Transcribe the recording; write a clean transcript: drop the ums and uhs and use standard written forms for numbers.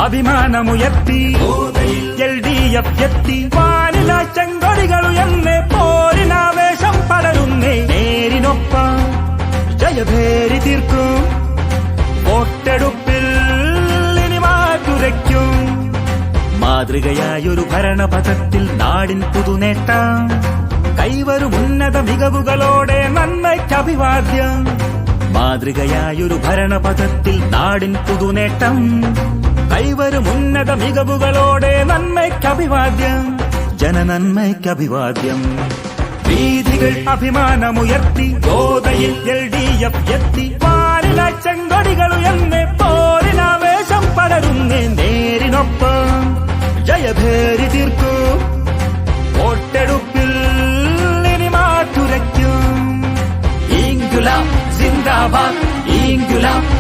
അഭിമാനമുയർത്തി LDF എത്തി vanilla ചെങ്കൊടികളുയർന്നേ പോരിനാവേശം പടരുന്നേ നേരിനൊപ്പം ജയഭേരി തീർക്കും വോട്ടെടുപ്പിൽ ഇനി മാറ്റുരയ്ക്കും മാതൃകയായൊരു ഭരണപഥത്തിൽ നാടിൻ പുതുനേട്ടം കൈവരും ഉന്നത മികവുകളോടെ നന്മയ്ക്കഭിവാദ്യം മാതൃകയായൊരു ഭരണപഥത്തിൽ നാടിൻ പുതുനേട്ടം കൈവരും ഉന്നത മികവുകളോടെ നന്മയ്ക്കഭിവാദ്യം ജനനന്മയ്ക്കഭിവാദ്യം വീഥികൾ അഭിമാനമുയർത്തി ഗോതയിൽ LDF എത്തി വാനില ചെങ്കൊടികളുയർന്നേ പോരിനാവേശം പടരുന്നേ നേരിനൊപ്പം ജയഭേരി തീർക്കും വോട്ടെടുപ്പിൽ ഇനി മാറ്റുരയ്ക്കും ഇൻക്വിലാബ് സിന്ദാബാദ് ഇൻക്വിലാബ്